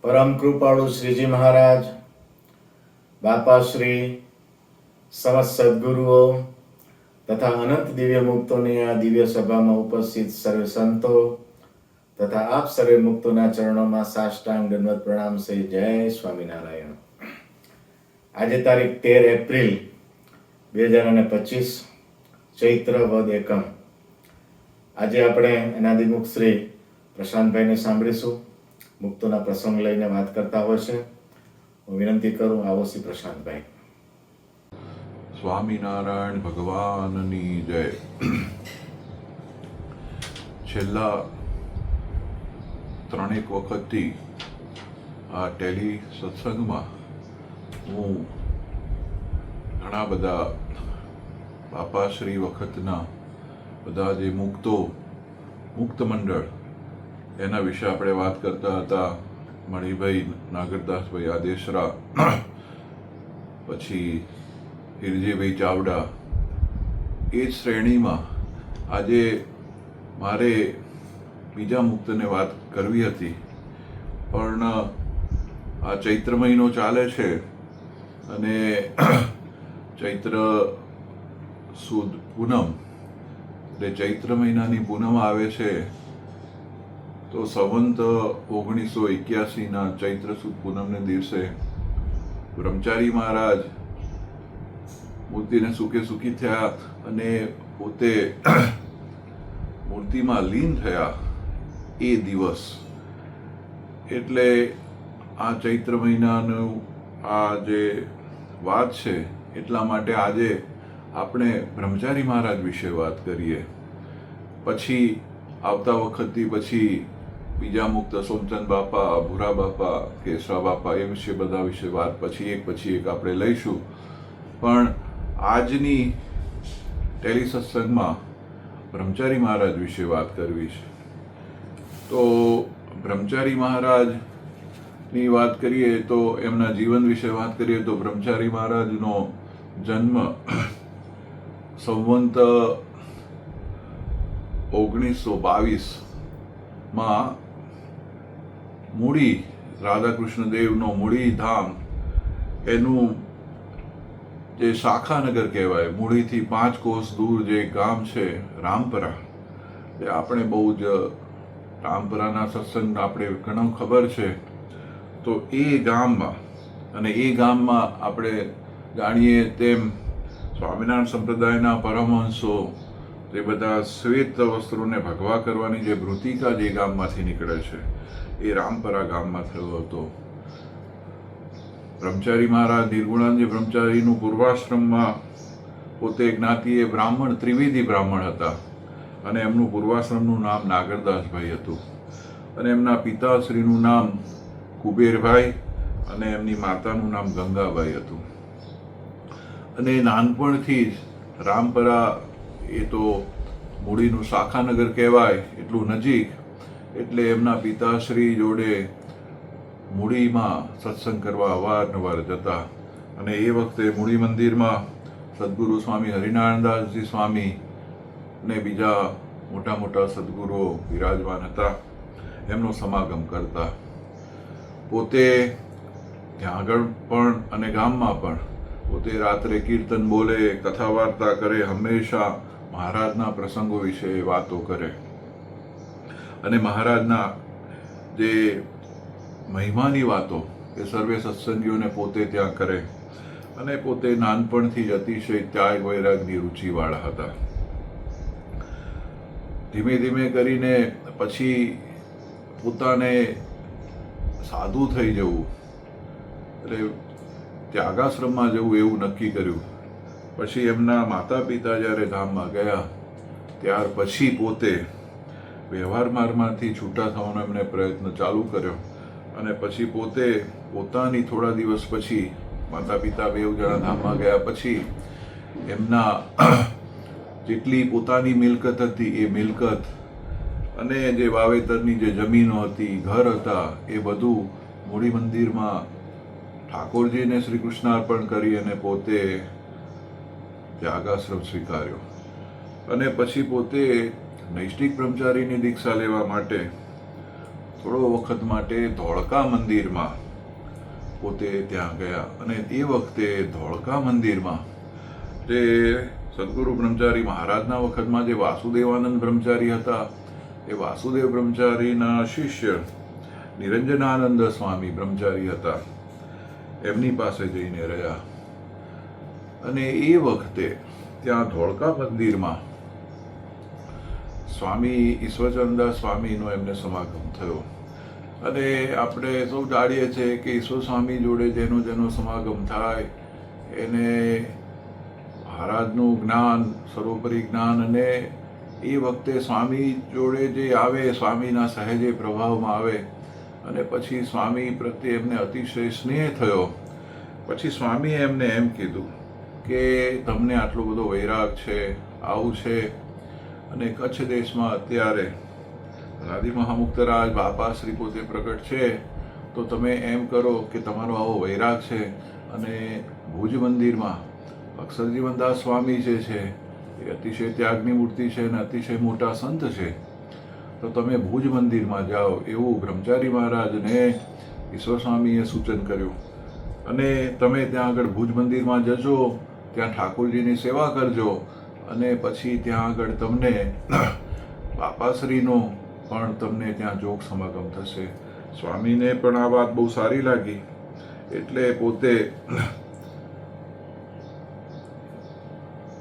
પરમ કૃપાળુ શ્રીજી મહારાજ, બાપાશ્રી, સમસ્ત સદગુરુઓ તથા અનંત દિવ્ય મુક્તોની આ દિવ્ય સભામાં ઉપસ્થિત સર્વે સંતો તથા આપ સર્વે મુક્તોના ચરણોમાં સાષ્ટાંગ દંડવત પ્રણામ છે. જય સ્વામિનારાયણ. આજે તારીખ 13 એપ્રિલ 2025, ચૈત્ર વદ એકમ. આજે આપણે અનાદિમુખ શ્રી પ્રશાંતભાઈને સાંભળીશું. મુક્તોના પ્રસંગ લઈને વાત કરતા હોય છે. હું વિનંતી કરું, આવો શ્રી પ્રશાંતભાઈ. સ્વામિનારાયણ ભગવાનની જય. છેલ્લા 3 વખતથી આ ટેલી સત્સંગમાં હું ઘણા બધા બાપાશ્રી વખતના બધા જે મુક્ત મંડળ એના વિશે આપણે વાત કરતા હતા. મણિભાઈ, નાગરદાસભાઈ આદેશરા, પછી હિરજીભાઈ ચાવડા, એ જ શ્રેણીમાં આજે મારે બીજા મુક્તને વાત કરવી હતી. પણ આ ચૈત્ર મહિનો ચાલે છે અને ચૈત્ર સુદ પૂનમ, એટલે ચૈત્ર મહિનાની પૂનમ આવે છે તો સંવંત 1981ના ચૈત્ર સુદ પૂનમને દિવસે બ્રહ્મચારી મહારાજ મૂર્તિને સુખે સુખી થયા અને પોતે મૂર્તિમાં લીન થયા એ દિવસ. એટલે આ ચૈત્ર મહિનાનું આ જે વાત છે એટલા માટે આજે આપણે બ્રહ્મચારી મહારાજ વિશે વાત કરીએ. પછી આવતા વખતથી પછી બીજા મુક્ત સોમચંદ બાપા, ભૂરા બાપા, કેશવા બાપા, એ વિશે બધા વિશે વાત પછી એક આપણે લઈશું. પણ આજની ટેલી સત્સંગમાં બ્રહ્મચારી મહારાજ વિશે વાત કરવી છે. તો બ્રહ્મચારી મહારાજની વાત કરીએ તો એમના જીવન વિશે વાત કરીએ તો બ્રહ્મચારી મહારાજનો જન્મ સંવંત 1922માં મૂળી, રાધાકૃષ્ણ દેવનો મૂળી ધામ, એનું જે શાખાનગર કહેવાય, મૂળીથી 5 કોસ દૂર જે ગામ છે રામપરા, એ આપણે બહુ જ રામપરાના સત્સંગ આપણે ઘણું ખબર છે. તો એ ગામમાં, અને એ ગામમાં આપણે જાણીએ તેમ સ્વામિનારાયણ સંપ્રદાયના પરમહંસો જે બધા શ્વેત વસ્ત્રોને ભગવા કરવાની જે વૃત્તિકા જે ગામમાંથી નીકળે છે એ રામપરા ગામમાં થયો હતો. બ્રહ્મચારી મહારાજ નિર્ગુણાનંદ બ્રહ્મચારીનું પૂર્વાશ્રમમાં પોતે જ્ઞાતિએ બ્રાહ્મણ, ત્રિવેદી બ્રાહ્મણ હતા અને એમનું પૂર્વાશ્રમનું નામ નાગરદાસભાઈ હતું અને એમના પિતાશ્રીનું નામ કુબેરભાઈ અને એમની માતાનું નામ ગંગાબાઈ હતું. અને નાનપણથી જ રામપરા, એ તો મૂળીનું શાખાનગર કહેવાય એટલું નજીક, એટલે એમના પિતાશ્રી જોડે મૂળીમાં સત્સંગ કરવા અવારનવાર જતા. અને એ વખતે મૂળી મંદિરમાં સદગુરુ સ્વામી હરિનારાયણદાસજી સ્વામી ને બીજા મોટા મોટા સદગુરુઓ વિરાજમાન હતા, એમનો સમાગમ કરતા. પોતે ત્યાં આગળ પણ અને ગામમાં પણ પોતે રાત્રે કીર્તન બોલે, કથા વાર્તા કરે, હંમેશા મહારાજના પ્રસંગો વિશે વાતો કરે અને મહારાજના જે મહિમાની વાતો એ સર્વે સત્સંગીઓને પોતે ત્યાં કરે. અને પોતે નાનપણથી જ અતિશય ત્યાગ વૈરાગની રુચિવાળા હતા. ધીમે ધીમે કરીને પછી પોતાને સાધુ થઈ જવું, એટલે ત્યાગાશ્રમમાં જવું એવું નક્કી કર્યું. પછી એમના માતા પિતા જ્યારે ધામમાં ગયા ત્યાર પછી પોતે વ્યવહાર માર્ગમાંથી છૂટા થવાનો એમણે પ્રયત્ન ચાલુ કર્યો. અને પછી પોતે પોતાની થોડા દિવસ પછી માતા પિતા 2 જણા ધામમાં ગયા પછી એમના જેટલી પોતાની મિલકત હતી એ મિલકત અને જે વાવેતરની જે જમીનો હતી, ઘર હતા, એ બધું મૂળી મંદિરમાં ઠાકોરજીને શ્રી કૃષ્ણ અર્પણ કરી અને પોતે ત્યાગાશ્રમ સ્વીકાર્યો. અને પછી પોતે નૈષ્ઠિક બ્રહ્મચારીની દીક્ષા લેવા માટે થોડો વખત માટે ધોળકા મંદિરમાં પોતે ત્યાં ગયા. અને એ વખતે ધોળકા મંદિરમાં જે સદગુરુ બ્રહ્મચારી મહારાજના વખતમાં જે વાસુદેવાનંદ બ્રહ્મચારી હતા, એ વાસુદેવ બ્રહ્મચારીના શિષ્ય નિરંજનાનંદ સ્વામી બ્રહ્મચારી હતા, એમની પાસે જઈને રહ્યા. અને એ વખતે ત્યાં ધોળકા મંદિરમાં સ્વામી ઈશ્વરચંદ્રદાસ સ્વામીનો એમને સમાગમ થયો. અને આપણે સૌ જાણીએ છીએ કે ઈશ્વર સ્વામી જોડે જેનો સમાગમ થાય એને મહારાજનું જ્ઞાન, સર્વોપરી જ્ઞાન, અને એ વખતે સ્વામી જોડે જે આવે, સ્વામીના સહેજે પ્રભાવમાં આવે, અને પછી સ્વામી પ્રત્યે એમને અતિશય સ્નેહ થયો. પછી સ્વામીએ એમને એમ કીધું કે તમને આટલો બધો વૈરાગ છે, આવું છે, અને કચ્છ દેશમાં અત્યારે રાધી મહામુક્તરાજ બાપાશ્રી પોતે પ્રગટ છે, તો તમે એમ કરો કે તમારો આવો વૈરાગ છે, અને ભુજ મંદિરમાં અક્ષરજીવનદાસ સ્વામી જે છે એ અતિશય ત્યાગની મૂર્તિ છે અને અતિશય મોટા સંત છે, તો તમે ભુજ મંદિરમાં જાઓ, એવું બ્રહ્મચારી મહારાજને ઈશ્વર સ્વામીએ સૂચન કર્યું. અને તમે ત્યાં આગળ ભુજ મંદિરમાં જજો, ત્યાં ઠાકોરજીની સેવા કરજો, અને પછી ત્યાં આગળ તમને બાપાશ્રીનો પણ તમને ત્યાં જોગ સમાગમ થશે. સ્વામીને પણ આ વાત બહુ સારી લાગી, એટલે પોતે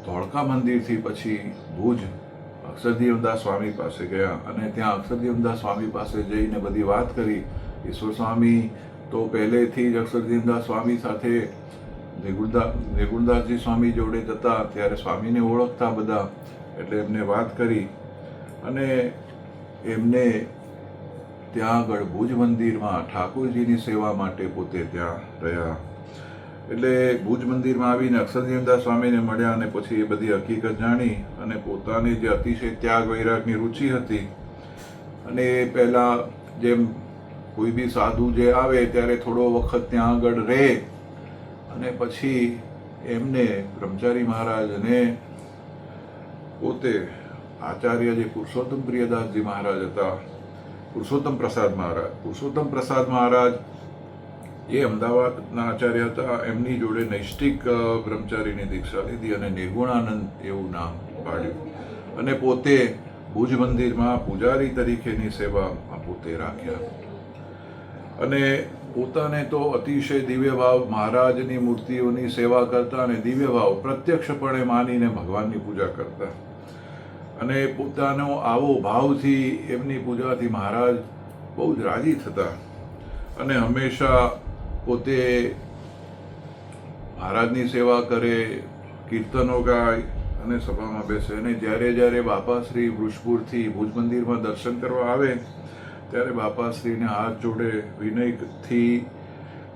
ધોળકા મંદિરથી પછી ભુજ અક્ષરજીવનદાસ સ્વામી પાસે ગયા. અને ત્યાં અક્ષરજીવનદાસ સ્વામી પાસે જઈને બધી વાત કરી. ઈશ્વર સ્વામી તો પહેલેથી જ અક્ષરજીવનદાસ સ્વામી સાથે નિર્ગુણદાસજી સ્વામી જોડે જતા, ત્યારે સ્વામીને ઓળખતા બધા, એટલે એમને વાત કરી. અને એમને ત્યાં આગળ ભુજ મંદિરમાં ઠાકોરજીની સેવા માટે પોતે ત્યાં રહ્યા. એટલે ભુજ મંદિરમાં આવીને અક્ષરજીવનદાસ સ્વામીને મળ્યા, અને પછી એ બધી હકીકત જાણી, અને પોતાની જે અતિશય ત્યાગ વૈરાગની રુચિ હતી, અને એ પહેલાં જેમ કોઈ બી સાધુ જે આવે ત્યારે થોડો વખત ત્યાં આગળ રહે, અને પછી એમને બ્રહ્મચારી મહારાજને પોતે આચાર્ય જે પુરુષોત્તમ પ્રિયદાસજી મહારાજ હતા, પુરુષોત્તમ પ્રસાદ મહારાજ એ અમદાવાદના આચાર્ય હતા, એમની જોડે નૈષ્ટિક બ્રહ્મચારીની દીક્ષા લીધી અને નિર્ગુણાનંદ એવું નામ પાડ્યું. અને પોતે ભુજ મંદિરમાં પૂજારી તરીકેની સેવામાં પોતે રાખ્યા. અને પોતાને તો અતિશય દિવ્ય ભાવ મહારાજની મૂર્તિઓની સેવા કરતા, અને દિવ્ય ભાવ પ્રત્યક્ષપણે માનીને ભગવાનની પૂજા કરતા. અને પોતાનો આવો ભાવથી એમની પૂજાથી મહારાજ બહુ જ રાજી થતા, અને હંમેશા પોતે મહારાજની સેવા કરે, કીર્તનો ગાય અને સભામાં બેસે. અને જ્યારે બાપાશ્રી વૃષપુરથી ભુજ મંદિરમાં દર્શન કરવા આવે, ત્યારે બાપાશ્રીને હાથ જોડે વિનયથી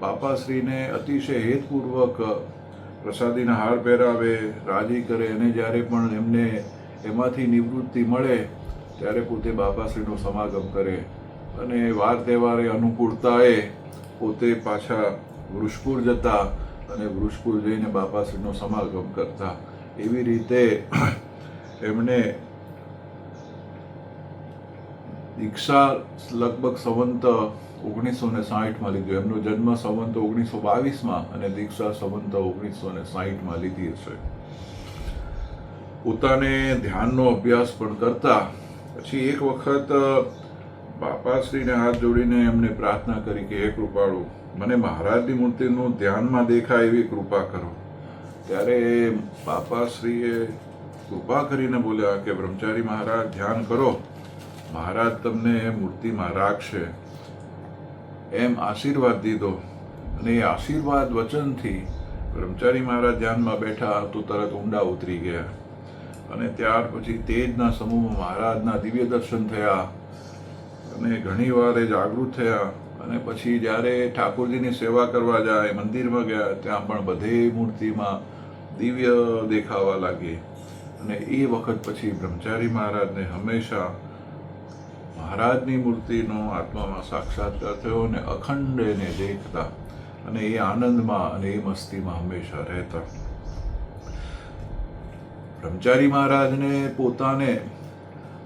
બાપાશ્રીને અતિશય હેતપૂર્વક પ્રસાદીના હાર પહેરાવે, રાજી કરે. અને જ્યારે પણ એમને એમાંથી નિવૃત્તિ મળે ત્યારે પોતે બાપાશ્રીનો સમાગમ કરે. અને વાર તહેવારે અનુકૂળતાએ પોતે પાછા વૃષપુર જતા, અને વૃષપુર જઈને બાપાશ્રીનો સમાગમ કરતા. એવી રીતે એમણે દીક્ષા લગભગ સંવંત 1960માં લીધું. એમનો જન્મ સંવંત 1922માં અને દીક્ષા સંવંત 1960માં લીધી હશે. પોતાને ધ્યાનનો અભ્યાસ પણ કરતા. પછી એક વખત બાપાશ્રીને હાથ જોડીને એમને પ્રાર્થના કરી કે હે કૃપાળુ, મને મહારાજની મૂર્તિનું ધ્યાનમાં દેખાય એવી કૃપા કરો. ત્યારે બાપાશ્રીએ કૃપા કરીને બોલ્યા કે બ્રહ્મચારી મહારાજ ધ્યાન કરો, મહારાજ તમને મૂર્તિમાં રાખશે, એમ આશીર્વાદ દીધો. અને એ આશીર્વાદ વચનથી બ્રહ્મચારી મહારાજ ધ્યાનમાં બેઠા તો તરત ઊંડા ઉતરી ગયા. અને ત્યાર પછી તેજના સમૂહમાં મહારાજના દિવ્ય દર્શન થયા, અને ઘણીવાર એ જાગૃત થયા. અને પછી જ્યારે ઠાકોરજીની સેવા કરવા જાય, મંદિરમાં ગયા, ત્યાં પણ બધે મૂર્તિમાં દિવ્ય દેખાવા લાગી. અને એ વખત પછી બ્રહ્મચારી મહારાજને હંમેશા મહારાજની મૂર્તિનો આત્મામાં સાક્ષાત્કાર થયો, અને અખંડ એને દેખતા, અને એ આનંદમાં અને એ મસ્તીમાં હંમેશા રહેતા. બ્રહ્મચારી મહારાજને પોતાને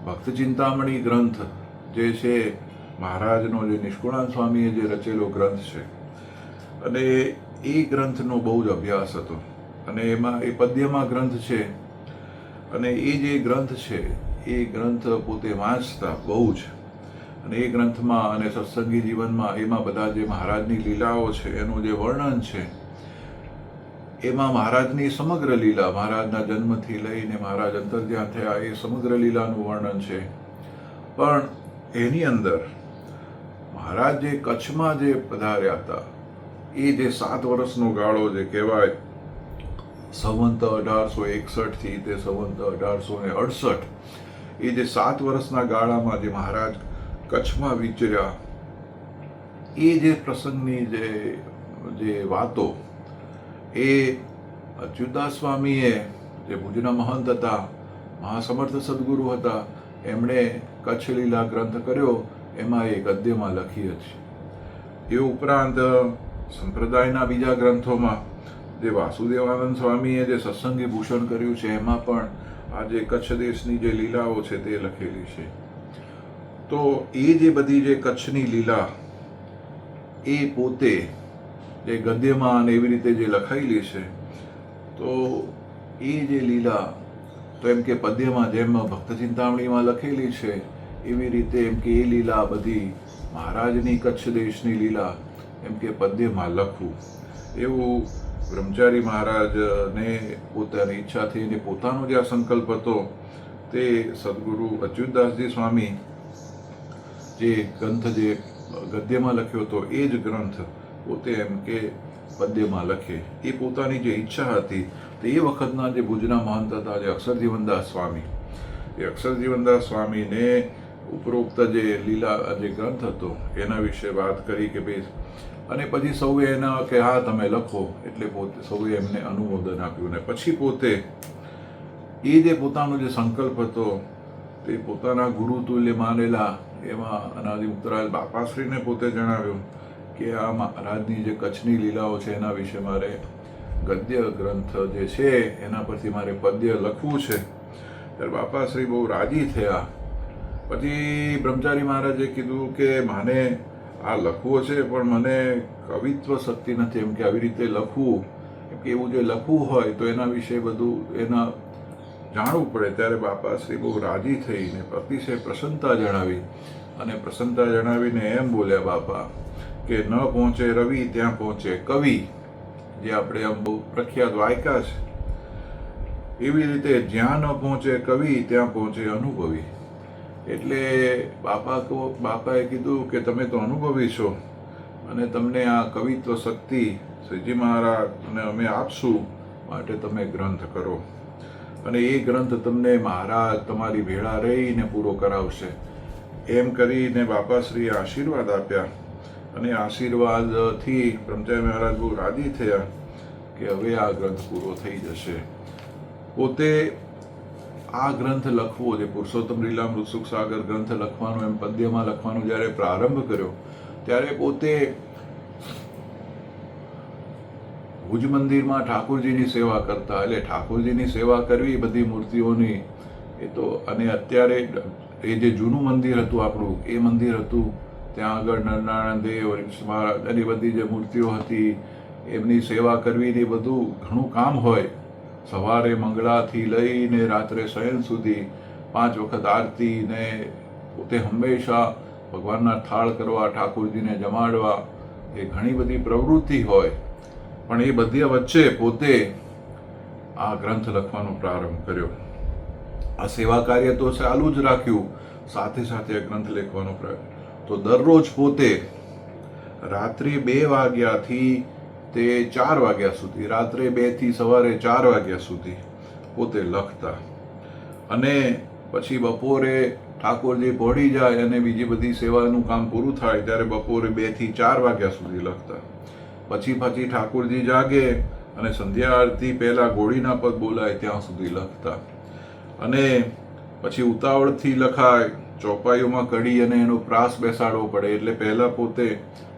ભક્ત ચિંતામણી ગ્રંથ જે છે મહારાજનો જે નિષ્કુળાન સ્વામીએ જે રચેલો ગ્રંથ છે, અને એ ગ્રંથનો બહુ જ અભ્યાસ હતો, અને એમાં એ પદ્યમાં ગ્રંથ છે, અને એ જે ગ્રંથ છે એ ગ્રંથ પોતે વાંચતા બહુ જ, અને એ ગ્રંથમાં અને સત્સંગી જીવનમાં એમાં બધા જે મહારાજની લીલાઓ છે એનું જે વર્ણન છે, એમાં મહારાજની સમગ્ર લીલા, મહારાજના જન્મથી લઈને મહારાજ અંતર્ધ્યાન થયા એ સમગ્ર લીલાનું વર્ણન છે. પણ એની અંદર મહારાજ જે કચ્છમાં જે પધાર્યા હતા, એ જે 7 વર્ષનો ગાળો જે કહેવાય, સંવંત 1861 થી તે સંવંત 1868, એ જે 7 વર્ષના ગાળામાં જે મહારાજ કચ્છમાં વિચર્યા, એ જે પ્રસંગની જે વાતો, એ અચ્યુતદાસ સ્વામીએ જે ભુજના મહંત હતા, મહાસમર્થ સદગુરુ હતા, એમણે કચ્છ લીલા ગ્રંથ કર્યો, એમાં એ ગદ્યમાં લખી છે. એ ઉપરાંત સંપ્રદાયના બીજા ગ્રંથોમાં જે વાસુદેવાનંદ સ્વામીએ જે સત્સંગી ભૂષણ કર્યું છે, એમાં પણ આ જે કચ્છ દેશની જે લીલાઓ છે તે લખેલી છે. તો એ જે બધી જે કચ્છની લીલા, એ પોતે જે ગદ્યમાં અને એવી રીતે જે લખાયેલી છે, તો એ જે લીલા, તો એમ કે પદ્યમાં જેમ ભક્ત ચિંતામણીમાં લખેલી છે, એવી રીતે એમ કે એ લીલા બધી મહારાજની કચ્છ દેશની લીલા એમ કે પદ્યમાં લખવું, એવું બ્રહ્મચારી મહારાજને પોતાની ઈચ્છાથી અને પોતાનો જે આ સંકલ્પ હતો, તે સદગુરુ અચ્યુતદાસજી સ્વામી જે ગ્રંથ જે ગદ્યમાં લખ્યો હતો, એ જ ગ્રંથ પોતે એમ કે પદ્યમાં લખે, એ પોતાની જે ઈચ્છા હતી. તો એ વખતના જે ભુજના મહંત હતા, જે અક્ષરજીવનદાસ સ્વામી, એ અક્ષરજીવનદાસ સ્વામીને ઉપરોક્ત જે લીલા જે ગ્રંથ હતો એના વિશે વાત કરી કે ભાઈ, અને પછી સૌએ એના કે હા તમે લખો, એટલે પોતે સૌએ એમને અનુમોદન આપ્યું. ને પછી પોતે એ જે પોતાનો જે સંકલ્પ હતો તે પોતાના ગુરુ તુલ્ય માનેલા એમાં અનાદિ મુક્તરાજ બાપાશ્રીને પોતે જણાવ્યું કે આ મહારાજની જે કચ્છની લીલાઓ છે એના વિશે મારે ગદ્ય ગ્રંથ જે છે એના પરથી મારે પદ્ય લખવું છે. ત્યારે બાપાશ્રી બહુ રાજી થયા. પછી બ્રહ્મચારી મહારાજે કીધું કે મને આ લખવો છે, પણ મને કવિત્વ શક્તિ નથી, એમ કે આવી રીતે લખવું, એમ કે એવું જે લખવું હોય તો એના વિશે બધું એના જાણવું પડે. ત્યારે બાપાશ્રી બહુ રાજી થઈને અતિશય પ્રસન્નતા જણાવી, અને પ્રસન્નતા જણાવીને એમ બોલ્યા બાપા કે ન પહોંચે રવિ ત્યાં પહોંચે કવિ, જે આપણે આમ બહુ પ્રખ્યાત વાયકા છે, એવી રીતે જ્યાં ન પહોંચે કવિ ત્યાં પહોંચે અનુભવી. એટલે બાપાએ કીધું કે તમે તો અનુભવી છો, અને તમને આ કવિત્વ શક્તિ શ્રીજી મહારાજ અને અમે આપશું, માટે તમે ગ્રંથ કરો, અને એ ગ્રંથ તમને મહારાજ તમારી ભેળા રહીને પૂરો કરાવશે. એમ કરીને બાપાશ્રીએ આશીર્વાદ આપ્યા, અને આશીર્વાદથી બ્રહ્મચારી મહારાજ બહુ રાજી થયા કે હવે આ ગ્રંથ પૂરો થઈ જશે. પોતે આ ગ્રંથ લખવો, જે પુરુષોત્તમ લીલામૃત સુખ સાગર ગ્રંથ લખવાનો, એમ પદ્યમાં લખવાનો જ્યારે પ્રારંભ કર્યો, ત્યારે પોતે ભુજ મંદિરમાં ઠાકોરજીની સેવા કરતા. એટલે ઠાકોરજીની સેવા કરવી બધી મૂર્તિઓની, એ તો, અને અત્યારે એ જે જૂનું મંદિર હતું આપણું, એ મંદિર હતું, ત્યાં આગળ નરનારાયણ દેવ, મહારાજ, એની બધી જે મૂર્તિઓ હતી એમની સેવા કરવી, એ બધું ઘણું કામ હોય. સવારે મંગળાથી લઈને રાત્રે શયન સુધી 5 વખત આરતી, ને પોતે હંમેશા ભગવાનના થાળ કરવા, ઠાકોરજીને જમાડવા, એ ઘણી બધી પ્રવૃત્તિ હોય. પણ એ બધી વચ્ચે પોતે આ ગ્રંથ લખવાનો પ્રારંભ કર્યો. આ સેવા કાર્ય તો ચાલુ જ રાખ્યું, સાથે સાથે આ ગ્રંથ લખવાનો પ્રયત્ન. તો દરરોજ પોતે રાત્રે 2 વાગ્યાથી તે 4 વાગ્યા સુધી, રાત્રે 2 થી સવારે 4 વાગ્યા સુધી પોતે લખતા, અને પછી બપોરે ઠાકોરજી પહોંચી જાય અને બીજી બધી સેવાનું કામ પૂરું થાય ત્યારે બપોરે 2 થી 4 વાગ્યા સુધી લખતા. પછી ઠાકોરજી જાગે અને સંધ્યા આરતી પહેલા ગોળીના પદ બોલાય ત્યાં સુધી લખતા. અને પછી ઉતાવળથી લખાય, ચોપાઈઓમાં કડી અને એનો પ્રાસ બેસાડવો પડે, એટલે પહેલા પોતે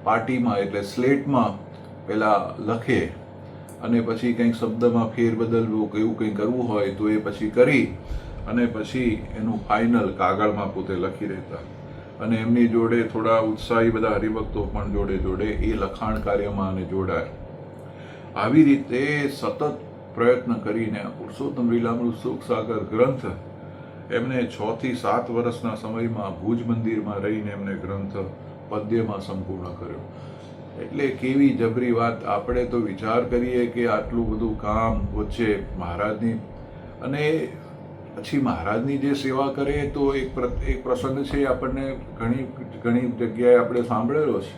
પાટીમાં એટલે સ્લેટમાં પહેલા લખે, અને પછી કંઈક શબ્દમાં ફેર બદલવું કે એવું કંઈ કરવું હોય તો એ પછી કરી, અને પછી એનું ફાઇનલ કાગળમાં પોતે લખી રહેતા. અને એમની જોડે થોડા ઉત્સાહી બધા હરિભક્તો પણ જોડે જોડે એ લખાણ કાર્યમાં અને જોડાય. આવી રીતે સતત પ્રયત્ન કરીને પુરુષોત્તમ લીલામૃત સુખ સાગર ગ્રંથ એમને 6 થી 7 વર્ષના સમયમાં ભુજ મંદિરમાં રહીને એમને ગ્રંથ પદ્યમાં સંપૂર્ણ કર્યો. એટલે કેવી જબરી વાત. આપણે તો વિચાર કરીએ કે આટલું બધું કામ વચ્ચે મહારાજની, અને પછી મહારાજની જે સેવા કરે તો એક પ્રસંગ છે આપણને ઘણી જગ્યાએ આપણે સાંભળેલો છે.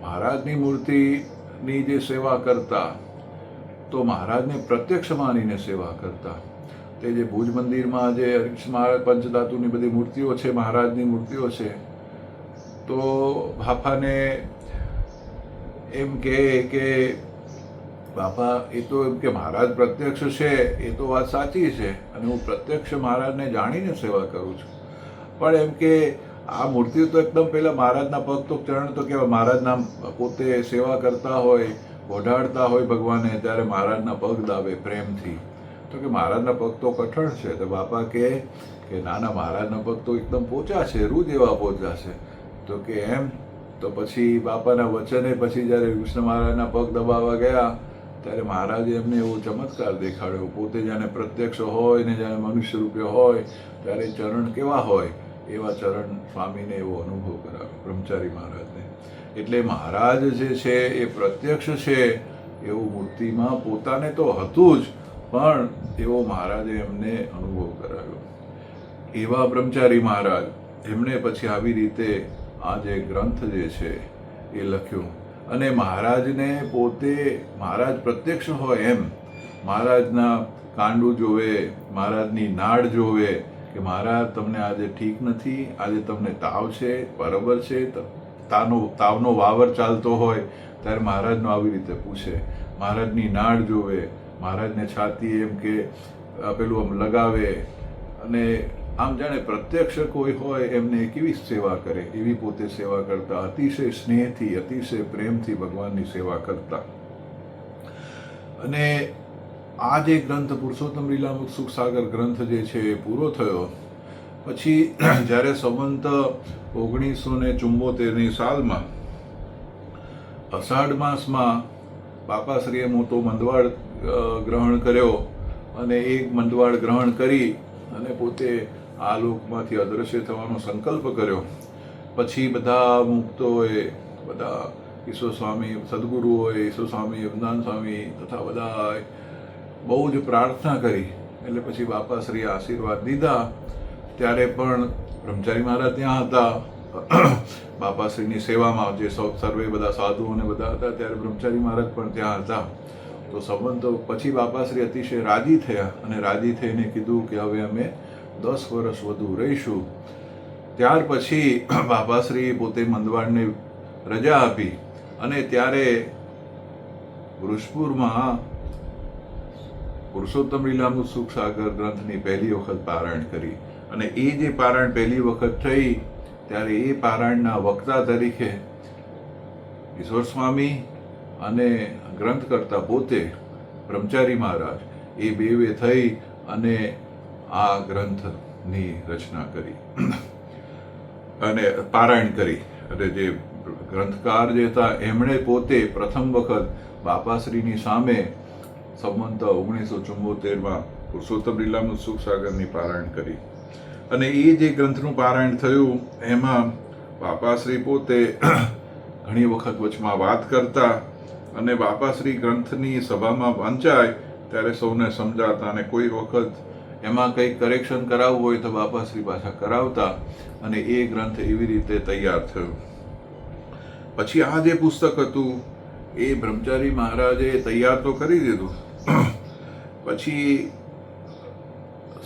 મહારાજની મૂર્તિની જે સેવા કરતા તો મહારાજને પ્રત્યક્ષ માનીને સેવા કરતા. તે જે ભુજ મંદિરમાં જે મહારાજ પંચધાતુની બધી મૂર્તિઓ છે, મહારાજની મૂર્તિઓ છે, તો બાપાને એમ કે બાપા એ તો એમ કે મહારાજ પ્રત્યક્ષ છે, એ તો વાત સાચી છે, અને હું પ્રત્યક્ષ મહારાજને જાણીને સેવા કરું છું, પણ એમ કે આ મૂર્તિઓ તો એકદમ પહેલા મહારાજના પગ તો ચરણ તો કેવા મહારાજના પોતે સેવા કરતા હોય, ઓઢાડતા હોય ભગવાને, ત્યારે મહારાજના પગ દાબે પ્રેમથી. તો કે મહારાજના પગ તો કઠણ છે. તો બાપા કે નાના મહારાજના પગ તો એકદમ પોચા છે, રૂ જેવા પોચા છે. તો કે એમ. તો પછી બાપાના વચને પછી જ્યારે કૃષ્ણ મહારાજના પગ દબાવવા ગયા ત્યારે મહારાજે એમને એવો ચમત્કાર દેખાડ્યો. પોતે જાણે પ્રત્યક્ષ હોય ને જાણે મનુષ્ય રૂપે હોય ત્યારે ચરણ કેવા હોય એવા ચરણ સ્વામીને એવો અનુભવ કરાવ્યો બ્રહ્મચારી મહારાજને. એટલે મહારાજ જે છે એ પ્રત્યક્ષ છે એવું મૂર્તિમાં પોતાને તો હતું જ, પણ એવો મહારાજે એમને અનુભવ કરાવ્યો. એવા બ્રહ્મચારી મહારાજ એમણે પછી આવી રીતે આ જે ગ્રંથ જે છે એ લખ્યો. અને મહારાજને પોતે મહારાજ પ્રત્યક્ષ હોય એમ મહારાજના કાંડું જોવે, મહારાજની નાડ જોવે કે મહારાજ તમને આજે ઠીક નથી, આજે તમને તાવ છે, બરાબર છે, તાવનો વાવર ચાલતો હોય ત્યારે મહારાજનો આવી રીતે પૂછે. મહારાજની નાડ જોવે, મહારાજને છાતી એમ કે પેલું આમ લગાવે, અને આમ જાણે પ્રત્યક્ષ કોઈ હોય એમને કેવી સેવા કરે એવી પોતે સેવા કરતા. અતિશય સ્નેહથી, અતિશય પ્રેમથી ભગવાનની સેવા કરતા. અને આ જે ગ્રંથ પુરુષોત્તમ લીલામૃત સુખ સાગર ગ્રંથ જે છે એ પૂરો થયો પછી જ્યારે સંવંત 1974ની સાલમાં અષાઢ માસમાં બાપાશ્રીએ મોટો મંદવાડ ગ્રહણ કર્યો, અને એક મંદવાડ ગ્રહણ કરી અને પોતે આ લોકમાંથી અદૃશ્ય થવાનો સંકલ્પ કર્યો. પછી બધા મુક્તોએ, બધા ઈશ્વર સ્વામી સદગુરુઓએ, ઈશ્વર સ્વામી વૃંદાવન સ્વામી તથા બધા બહુ જ પ્રાર્થના કરી. એટલે પછી બાપાશ્રીએ આશીર્વાદ દીધા. ત્યારે પણ બ્રહ્મચારી મહારાજ ત્યાં હતા બાપાશ્રીની સેવામાં, જે સર્વે બધા સાધુઓને બધા હતા, ત્યારે બ્રહ્મચારી મહારાજ પણ ત્યાં હતા. તો સંબંધો પછી બાપાશ્રી અતિશય રાજી થયા, અને રાજી થઈને કીધું કે હવે અમે 10 વર્ષ વધુ રહીશું. ત્યાર પછી બાપાશ્રી પોતે મંદવાડને રજા આપી, અને ત્યારે વૃષપુરમાં પુરુષોત્તમ લીલામૃત સુખ સાગર ગ્રંથની પહેલી વખત પારાયણ કરી. અને એ જે પારાયણ પહેલી વખત થઈ ત્યારે એ પારાયણના વક્તા તરીકે ઈશ્વર સ્વામી અને ગ્રંથ કરતા પોતે બ્રહ્મચારી મહારાજ એ બેવે થઈ અને આ ગ્રંથની રચના કરી અને પારાયણ કરી. અને જે ગ્રંથકાર જે હતા એમણે પોતે પ્રથમ વખત બાપાશ્રીની સામે સંવંત 1974માં પુરુષોત્તમ લીલામૃત સુખ સાગરની પારાયણ કરી. અને એ જે ગ્રંથનું પારાયણ થયું એમાં બાપાશ્રી પોતે ઘણી વખત વચમાં વાત કરતા, અને બાપાશ્રી ગ્રંથની સભામાં વંચાય ત્યારે સૌને સમજાતા, અને કોઈ વખત એમાં કંઈક કરેક્શન કરાવવું હોય તો બાપાશ્રી પાછા કરાવતા, અને એ ગ્રંથ એવી રીતે તૈયાર થયો. પછી આ જે પુસ્તક હતું એ બ્રહ્મચારી મહારાજે તૈયાર તો કરી દીધું. પછી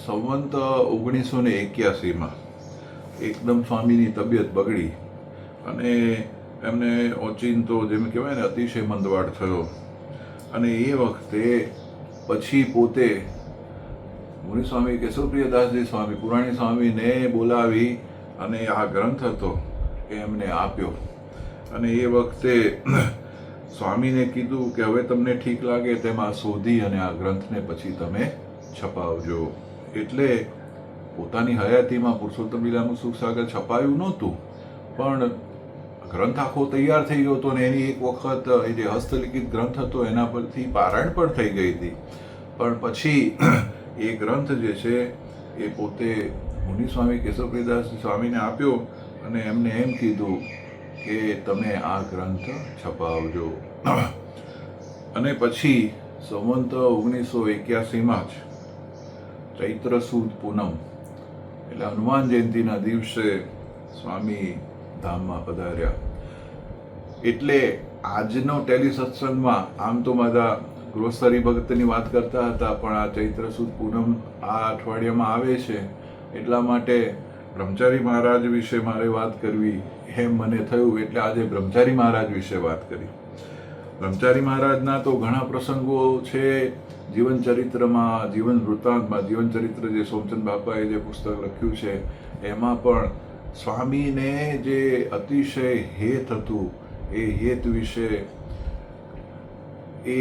સંવંત 1981માં એકદમ સ્વામીની તબિયત બગડી, અને એમને ઓચિંતો જેમ કહેવાય ને અતિશય મંદવાડ થયો. અને એ વખતે પછી પોતે મુનિ સ્વામી કેશવપ્રિયદાસજી સ્વામી પુરાણી સ્વામીને બોલાવી અને આ ગ્રંથ હતો એ એમને આપ્યો. અને એ વખતે સ્વામીને કીધું કે હવે તમને ઠીક લાગે તેમાં શોધી અને આ ગ્રંથને પછી તમે છપાવજો. એટલે પોતાની હયાતીમાં પુરુષોત્તમ લીલામૃત સુખ સાગર છપાયું નહોતું, પણ ગ્રંથ આખો તૈયાર થઈ ગયો હતો ને એની એક વખત એ જે હસ્તલિખિત ગ્રંથ હતો એના પરથી પારાયણ પણ થઈ ગઈ હતી. પણ પછી એ ગ્રંથ જે છે એ પોતે મુનિ સ્વામી કેશવપ્રિયદાસ સ્વામીને આપ્યો અને એમને એમ કીધું કે તમે આ ગ્રંથ છપાવજો. અને પછી સંવંત 1981માં જ ચૈત્ર સુદ પૂનમ એટલે હનુમાન જયંતિના દિવસે સ્વામી ધામમાં પધાર્યા. એટલે આજનો ટેલી સત્સંગમાં આમ તો મારા ગ્રોસરી ભક્તની વાત કરતા હતા, પણ આ ચૈત્ર સુદ પૂનમ આ અઠવાડિયામાં આવે છે એટલા માટે બ્રહ્મચારી મહારાજ વિશે મારે વાત કરવી એમ મને થયું, એટલે આજે બ્રહ્મચારી મહારાજ વિશે વાત કરી. બ્રહ્મચારી મહારાજના તો ઘણા પ્રસંગો છે જીવન ચરિત્રમાં, જીવન વૃત્તાંતમાં. જીવન ચરિત્ર જે સોમચંદ બાપાએ જે પુસ્તક લખ્યું છે એમાં પણ સ્વામીને જે અતિશય હેત હતું એ હેત વિશે, એ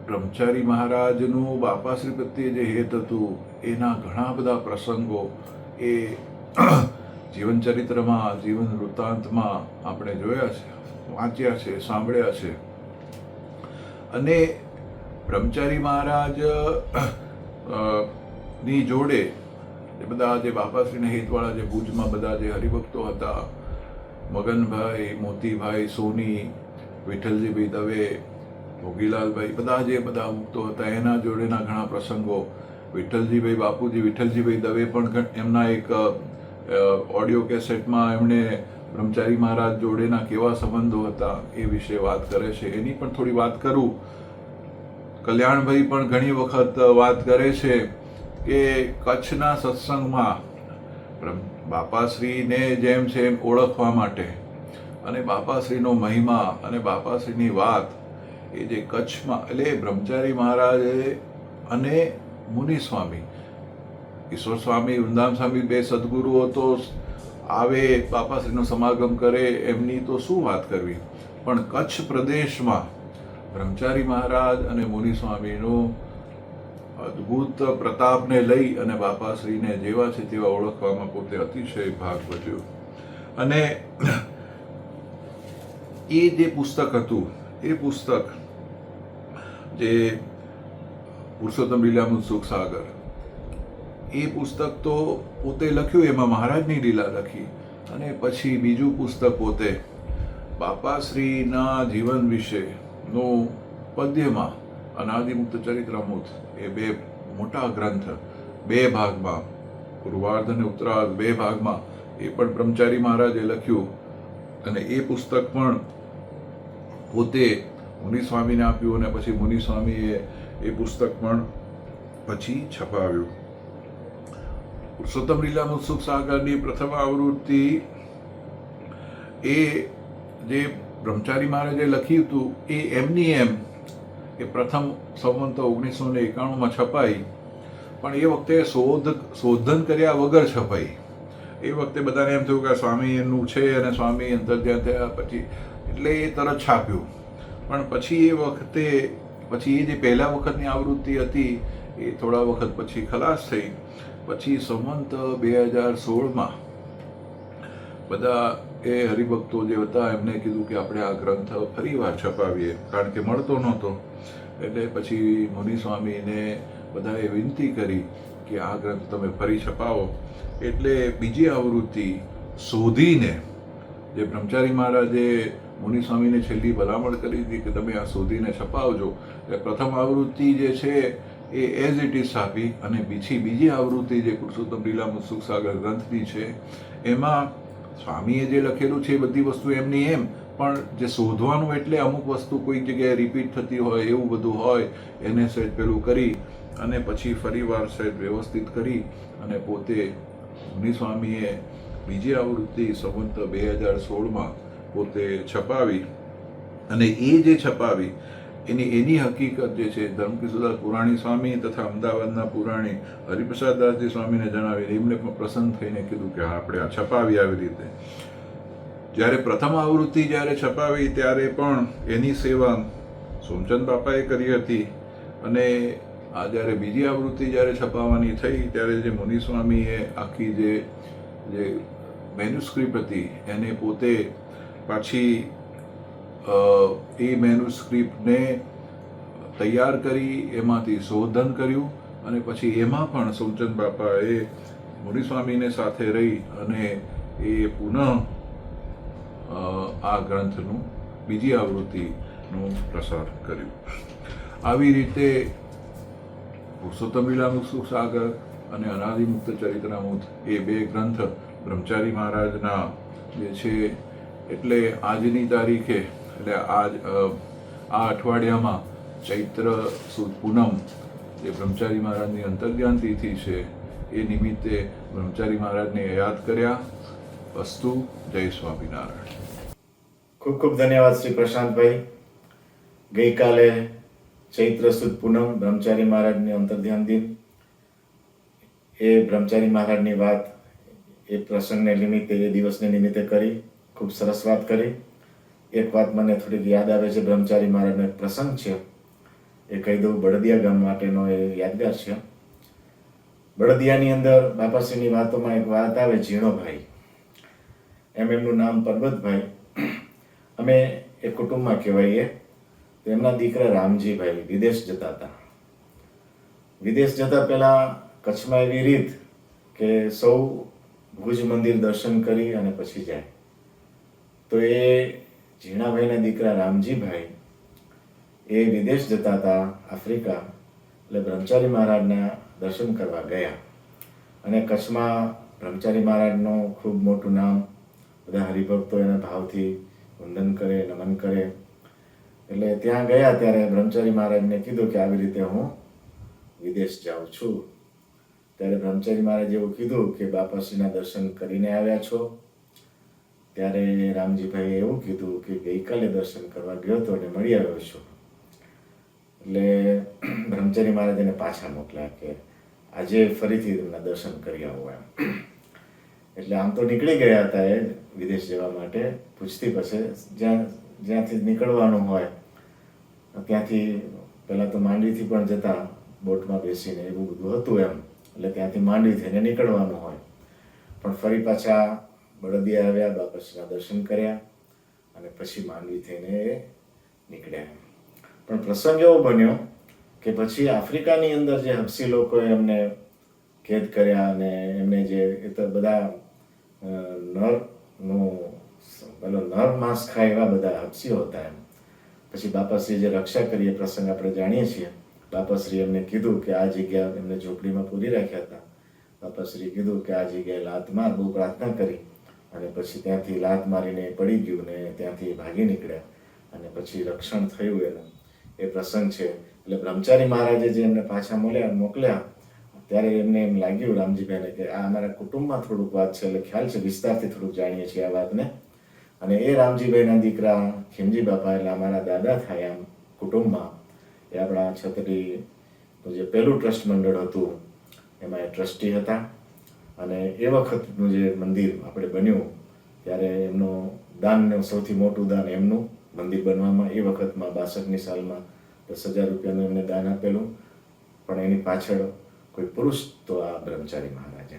બ્રહ્મચારી મહારાજનું બાપાશ્રી પ્રત્યે જે હેત હતું એના ઘણા બધા પ્રસંગો એ જીવન ચરિત્રમાં, જીવન વૃત્તાંતમાં આપણે જોયા છે, વાંચ્યા છે, સાંભળ્યા છે. અને બ્રહ્મચારી મહારાજ ની જોડે એ બધા જે બાપાશ્રીના હિતવાળા જે ભુજમાં બધા જે હરિભક્તો હતા, મગનભાઈ, મોતીભાઈ સોની, વિઠ્ઠલજીભાઈ દવે, ભોગીલાલભાઈ, બધા મુક્તો હતા, એના જોડેના ઘણા પ્રસંગો. વિઠ્ઠલજીભાઈ બાપુજી વિઠ્ઠલજીભાઈ દવે પણ એમના એક ઓડિયો કેસેટમાં એમણે બ્રહ્મચારી મહારાજ જોડેના કેવા સંબંધો હતા એ વિશે વાત કરે છે. એની પણ થોડી વાત કરું. કલ્યાણભાઈ પણ ઘણી વખત વાત કરે છે કે કચ્છના સત્સંગમાં બાપાશ્રીને જેમ છે એમ ઓળખવા માટે અને બાપાશ્રીનો મહિમા અને બાપાશ્રીની વાત એ જે કચ્છમાં, એટલે બ્રહ્મચારી મહારાજે અને મુનિ સ્વામી, ઈશ્વર સ્વામી, વૃંદાવન સ્વામી, બે સદગુરુઓ તો આવે, બાપાશ્રીનો સમાગમ કરે, એમની તો શું વાત કરવી. પણ કચ્છ પ્રદેશમાં બ્રહ્મચારી મહારાજ અને મુનિ સ્વામીનો અદ્ભુત પ્રતાપને લઈ અને બાપાશ્રીને જેવા છે તેવા ઓળખવામાં પોતે અતિશય ભાગ ભજ્યો. અને એ જે પુસ્તક હતું, એ પુસ્તક જે પુરુષોત્તમ લીલામૃત સુખ સાગર, એ પુસ્તક તો પોતે લખ્યું, એમાં મહારાજની લીલા લખી. અને પછી બીજું પુસ્તક પોતે બાપાશ્રીના જીવન વિશેનું પદ્યમાં અનાદિમુક્ત ચરિત્રામૃત, એ બે મોટા ગ્રંથ, બે ભાગમાં, પૂર્વાર્ધ અને ઉત્તરાર્ધ બે ભાગમાં, એ પણ બ્રહ્મચારી મહારાજે લખ્યું. અને એ પુસ્તક પણ પોતે મુનિ સ્વામીને આપ્યું અને પછી મુનિ સ્વામીએ એ પુસ્તક પણ પછી છપાવ્યું. પુરુષોત્તમ લીલામૃત સુખ સાગરની પ્રથમ આવૃત્તિ એ જે બ્રહ્મચારી મહારાજે લખ્યું હતું એ એમની એમ એ પ્રથમ સંવંત 1991માં છપાઈ, પણ એ વખતે શોધન કર્યા વગર છપાઈ. એ વખતે બધાને એમ થયું કે સ્વામી એનું છે અને સ્વામી અંતર્ધ્યાન થયા પછી એટલે એ તરત છાપ્યું. પણ પછી એ વખતે પછી એ જે પહેલા વખતની આવૃત્તિ હતી એ થોડા વખત પછી ખલાસ થઈ. પછી સંવંત 2016માં બધા એ હરિભક્તો જે હતા એમને કીધું કે આપણે આ ગ્રંથ ફરીવાર છપાવીએ, કારણ કે મળતો નહોતો. એટલે પછી મુનિ સ્વામીને બધાએ વિનંતી કરી કે આ ગ્રંથ તમે ફરી છપાવો. એટલે બીજી આવૃત્તિ શોધીને, જે બ્રહ્મચારી મહારાજે મુનિ સ્વામીને છેલ્લી ભલામણ કરી હતી કે તમે આ શોધીને છપાવજો, એટલે પ્રથમ આવૃત્તિ જે છે એ એઝ ઇટ ઇઝ છાપી. અને બીજી આવૃત્તિ જે પુરુષોત્તમ લીલામૃત સુખ સાગર ગ્રંથની છે એમાં સ્વામીએ જે લખેલું છે એ બધી વસ્તુ એમની એમ, પણ જે શોધવાનું એટલે અમુક વસ્તુ કોઈક જગ્યાએ રિપીટ થતી હોય એવું બધું હોય, એને સહેજ પેલું કરી અને પછી ફરીવાર સહેજ વ્યવસ્થિત કરી અને પોતે મુનિ સ્વામીએ બીજી આવૃત્તિ સંવંત 2016માં પોતે છપાવી. અને એ જે છપાવી એની હકીકત જે છે ધર્મકિશોરદાસ પુરાણી સ્વામી તથા અમદાવાદના પુરાણી હરિપ્રસાદદાસજી સ્વામીને જણાવી, એમને પણ પ્રસન્ન થઈને કીધું કે આપણે આ છપાવી આવી રીતે. જ્યારે પ્રથમ આવૃત્તિ જ્યારે છપાવી ત્યારે પણ એની સેવા સોમચંદ બાપાએ કરી હતી. અને આ જ્યારે બીજી આવૃત્તિ જ્યારે છપાવવાની થઈ ત્યારે જે મુનિ સ્વામીએ આખી જે મેન્યુસ્ક્રિપ્ટ હતી એને પોતે પાછી એ મેન્યુસ્ક્રિપ્ટને તૈયાર કરી, એમાંથી શોધન કર્યું અને પછી એમાં પણ સોમચંદ બાપાએ મુનિસ્વામીને સાથે રહી અને એ પુનઃ આ ગ્રંથનું બીજી આવૃત્તિનું પ્રસાર કર્યું. આવી રીતે પુરુષોત્તમ લીલામૃત સાગર અને અનાદિમુક્ત ચરિત્રામૃત એ બે ગ્રંથ બ્રહ્મચારી મહારાજના જે છે, એટલે આજની તારીખે, એટલે આ અઠવાડિયામાં ચૈત્ર સુદ પૂનમ જે બ્રહ્મચારી મહારાજની અંતર્ધ્યાન તિથિ છે, એ નિમિત્તે બ્રહ્મચારી મહારાજને યાદ કર્યા. અસ્તુ. જય સ્વામિનારાયણ. ખૂબ ખૂબ ધન્યવાદ શ્રી પ્રશાંતભાઈ. ગઈકાલે ચૈત્ર સુદ પૂનમ બ્રહ્મચારી મહારાજની અંતર્ધ્યાન દિન, એ બ્રહ્મચારી મહારાજની વાત એ પ્રસંગને નિમિત્તે, એ દિવસને નિમિત્તે કરી. ખૂબ સરસ વાત કરી. એક વાત મને થોડીક યાદ આવે છે. બ્રહ્મચારી મહારાજનો એક પ્રસંગ છે, એ કહી દઉં. બળદિયા ગામ માટેનો એ યાદગાર છે. બળદિયાની અંદર બાપાશ્રીની વાતોમાં એક વાત આવે, ઝીણોભાઈ એમનું નામ પરબતભાઈ. અમે એક કુટુંબમાં કહેવાઈએ. તો એમના દીકરા રામજીભાઈ વિદેશ જતા હતા. વિદેશ જતા પહેલા કચ્છમાં એવી રીત કે સૌ ભુજ મંદિર દર્શન કરી અને પછી જાય. તો એ ઝીણાભાઈના દીકરા રામજીભાઈ એ વિદેશ જતા હતા, આફ્રિકા. એટલે બ્રહ્મચારી મહારાજના દર્શન કરવા ગયા અને કચ્છમાં બ્રહ્મચારી મહારાજનું ખૂબ મોટું નામ, બધા હરિભક્તો એના ભાવથી વંદન કરે, નમન કરે. એટલે ત્યાં ગયા ત્યારે બ્રહ્મચારી મહારાજને કીધું કે આવી રીતે હું વિદેશ જાઉં છું. ત્યારે બ્રહ્મચારી મહારાજ એવું કીધું કે બાપાશ્રીના દર્શન કરીને આવ્યા છો? ત્યારે રામજીભાઈએ એવું કીધું કે ગઈકાલે દર્શન કરવા ગયો હતો અને મળી આવ્યો છું. એટલે બ્રહ્મચારી મહારાજ એને પાછા મોકલ્યા કે આજે ફરીથી તેમના દર્શન કરી આવો એમ. એટલે આમ તો નીકળી ગયા હતા એ વિદેશ જવા માટે. પૂછતી પછી જ્યાંથી નીકળવાનું હોય ત્યાંથી પહેલાં તો માંડવીથી પણ જતા, બોટમાં બેસીને, એવું બધું હતું એમ. એટલે ત્યાંથી માંડવી થઈને નીકળવાનું હોય. પણ ફરી પાછા બળદિયા આવ્યા, બાપાશ્રીના દર્શન કર્યા અને પછી માંડવી થઈને નીકળ્યા. પણ પ્રસંગ એવો બન્યો કે પછી આફ્રિકાની અંદર જે હબસી લોકોએ એમને કેદ કર્યા અને એમને જે એ તો બધા નર માંસ ખાય એવા બધા હબસીઓ હતા એમ. પછી બાપાશ્રી જે રક્ષા કરી એ પ્રસંગ આપણે જાણીએ છીએ. બાપાશ્રી એમને કીધું કે આ જગ્યા, એમને ઝૂંપડીમાં પૂરી રાખ્યા હતા. બાપાશ્રી કીધું કે આ જગ્યાએ લાત માર, બહુ પ્રાર્થના કરી અને પછી ત્યાંથી લાત મારીને પડી ગયું ને ત્યાંથી ભાગી નીકળ્યા અને પછી રક્ષણ થયું એનું. એ પ્રસંગ છે. એટલે બ્રહ્મચારી મહારાજે જે એમને પાછા મોકલ્યા ત્યારે એમને એમ લાગ્યું રામજીભાઈને કે આ અમારા કુટુંબમાં થોડુંક વાત છે, એટલે ખ્યાલ છે, વિસ્તારથી થોડુંક જાણીએ છીએ આ વાતને. અને એ રામજીભાઈના દીકરા ખીમજી બાપા, એટલે અમારા દાદા થાય આમ કુટુંબમાં, એ આપણા છત્રીનું જે પહેલું ટ્રસ્ટ મંડળ હતું એમાં એ ટ્રસ્ટી હતા. અને એ વખતનું જે મંદિર આપણે બન્યું ત્યારે એમનું દાનનું સૌથી મોટું દાન એમનું મંદિર બનવામાં, એ વખતમાં 62ની સાલમાં 10,000 રૂપિયાનું એમને દાન આપેલું. પણ એની પાછળ કોઈ પુરુષ તો આ બ્રહ્મચારી મહારાજ.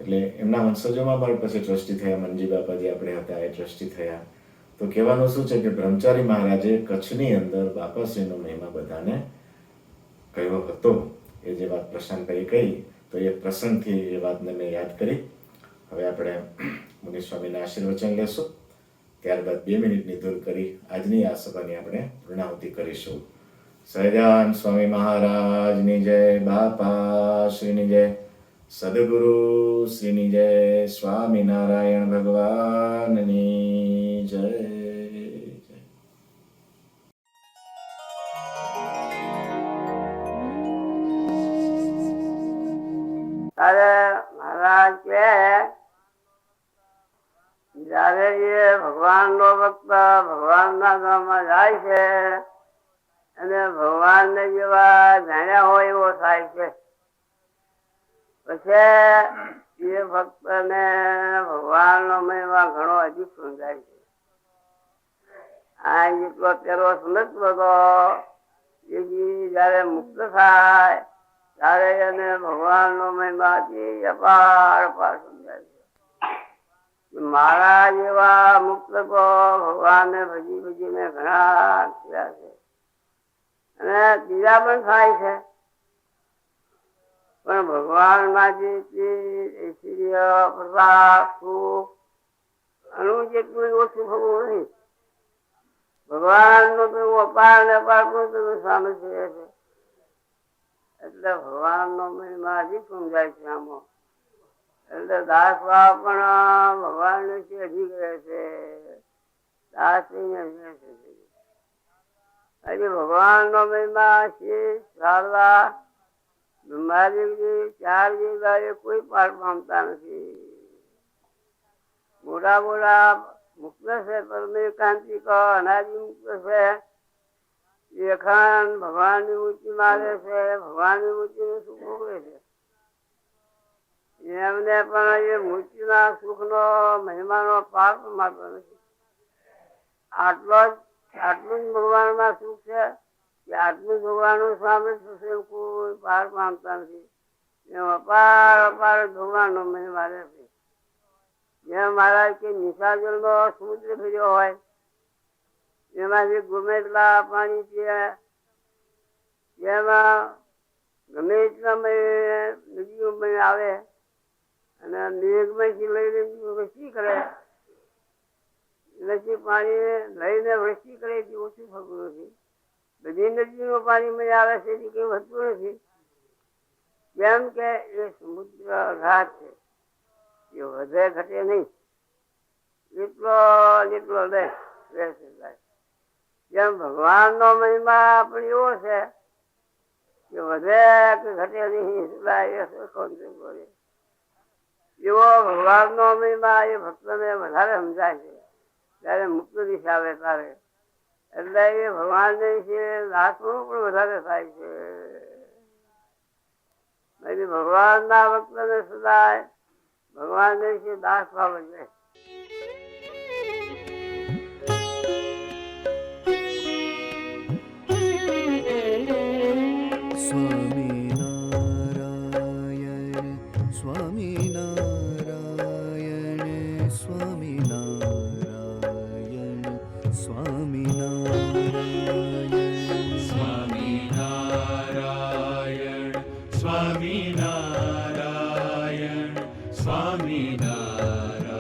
એટલે એમના વંશજોમાં પણ પછી ટ્રસ્ટી થયા. મનજી બાપા જે આપણે હતા એ ટ્રસ્ટી થયા. તો કહેવાનું શું છે કે બ્રહ્મચારી મહારાજે કચ્છની અંદર બાપાશ્રીનો મહિમા બધાને કહ્યો હતો. એ જે વાત પ્રશાંતભાઈ કહી, તો એ પ્રસંગથી એ વાતને મેં યાદ કરી. હવે આપણે મુનિસ્વામીના આશીર્વચન લેશું. ત્યારબાદ 2 મિનિટની ધૂન કરી આજની આ સભાની આપણે પૂર્ણાહુતિ કરીશું. સહજાન સ્વામી મહારાજની જય, બાપા શ્રીની જય, સદગુરુ શ્રીની જય, સ્વામિનારાયણ ભગવાનની જય. ત્યારે મહારાજ કે જયારે એ ભગવાન નો ભક્ત ભગવાન ના ધામમાં જાય છે અને ભગવાન ને જેવા જાણ્યા હોય એવો થાય છે, પછી એ ભક્ત ને ભગવાન નો મહિમા ઘણો હજી સમજાય છે. આ જેટલો પેલો સમજતો હતો એ જયારે મુક્ત થાય ત્યારે એને ભગવાન નો મહિમા અપાર અપાર સમજાય છે. મારા જેવા મુક્તકો ભગવાનને ભજી ભજીને ઘણા થયા છે અને બીજા પણ થાય છે, પણ ભગવાન માંથી ઐશ્વર્ય પ્રતાપ સુખ આનું જેટલું ઓછું થવું નથી. ભગવાન નું તો અપાર ને અપાર પણ સામે છે, એટલે ભગવાન નો મહિમા હજી સમજાય છે આમાં. એટલે દાસ ભાવ પણ ભગવાન ને હજી કરે છે, દાસ હજી ભગવાન નો મહિમા શીશ શારદા બ્રહ્માજી ચાર જગ્યાએ કોઈ પાર પામતા નથી. મોટા મોટા મુક્ત છે, પરમે કાંતિ કો અનાદિ મુક્ત છે, એખાન ભગવાન ની મૂર્તિ મારે છે, ભગવાન ની મૂર્તિ નું સુખ ભોગવે છે. એમને પણ એ મૂર્તિ ના સુખ નો મહિમા નો પાર મારતો નથી. આટલું જ ભગવાન માં સુખ છે કે આટલું ભગવાન નું સામે થશે કોઈ પાર પામતા નથી. એમ અપાર અપાર ભગવાન નો મહિમા રહેશે. જેમ મહારાજ કે નિશાજલ નો સમુદ્ર ફર્યો હોય, એમાંથી ગમે એટલા પાણી પીએ, જેમાં ગમે એટલા નદીઓ આવે અને મેઘમાંથી લઈને વસ્તી કરે, નથી પાણી લઈને વસ્તી કરે તે ઓછું થતું નથી. બધી નદીનું પાણી આવે છે એ કઈ વધતું નથી. કેમ કે એ સમુદ્ર ઘાટ છે, એ વધે ઘટે નહીં, જેટલો જેટલો રહેશે. જેમ ભગવાન નો મહિમા પણ એવો છે કે વધે કે ઘટે નહીં, એવો ભગવાન નો મહિમા એ ભક્તને વધારે સમજાય છે જયારે મુક્ત દિશા આવે ત્યારે. એટલે એ ભગવાન ને વિશે દાસનું પણ વધારે થાય છે. ભગવાન ના ભક્ત ને સદાય ભગવાન ને વિશે દાસ ભાવ છે. સ્વામિનારાયણ સ્વામિનારાયણ